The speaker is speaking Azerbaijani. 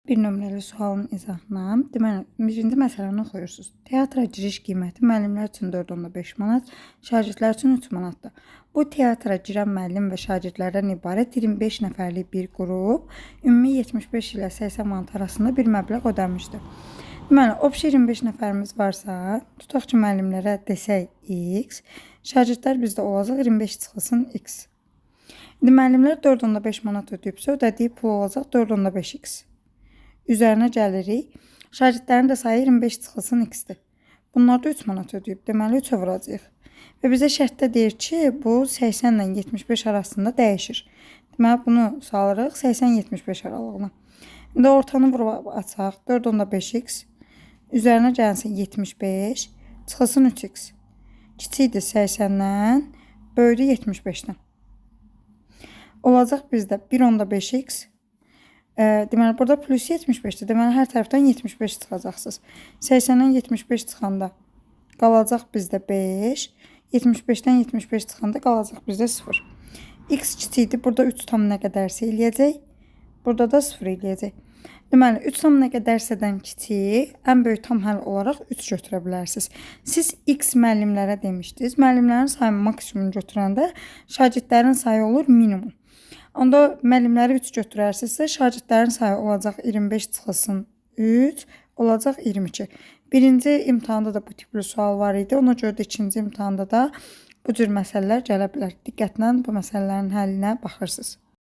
Bir nömrəli sualın izahına. Deməli, birinci məsələni oxuyursunuz. Teatra giriş qiyməti müəllimlər üçün 4,5 manat, şagirdlər üçün 3 manatdır. Bu teatra girən müəllim və şagirdlərdən ibarət 25 nəfərlik bir qrup ümumi 75 ilə 80 manat arasında bir məbləğ ödəmişdir. Deməli, obşi 25 nəfərimiz varsa, tutaq ki, müəllimlərə desək x, şagirdlər bizdə olacaq 25 çıxılsın x. İndi müəllimlər 4,5 manat ödəyibsə, ödədiyi pul olacaq 4,5x. Üzərinə gəlirik. Şagirdlərin də sayı 25 çıxılsın x-dir. Bunlar da 3 manat ödəyib. Deməli 3-ə vuracağıq. Və bizə şərtdə deyir ki, bu 80 ilə 75 arasında dəyişir. Deməli bunu salırıq 80-75 aralığına. İndi ortanı vurub açaq. 4,5x. Üzərinə gəlsin 75. Çıxılsın 3x. Kiçikdir 80-dən. Böyüdü 75-dən. Olacaq bizdə 1,5x. Deməli, burada plus 75-dir. Deməli, hər tərəfdən 75 çıxacaqsınız. 80-dən 75 çıxanda qalacaq bizdə 5. 75-dən 75 çıxanda qalacaq bizdə 0. X kiçikdir. Burada 3 tam nə qədərsə eləyəcək. Burada da 0 eləyəcək. Deməli, 3 tam nə qədərsədən kiçik, ən böyük tam həll olaraq 3 götürə bilərsiniz. Siz x müəllimlərə demişdiniz. Müəllimlərin sayını maksimum götürəndə şagirdlərin sayı olur minimum. Onda müəllimləri 3 götürərsinizsə, şagirdlərin sayı olacaq 25 çıxılsın 3, olacaq 22. Birinci imtahanda da bu tipli sual var idi. Ona görə də ikinci imtahanda da bu cür məsələlər gələ bilər. Diqqətlə bu məsələlərin həllinə baxırsınız.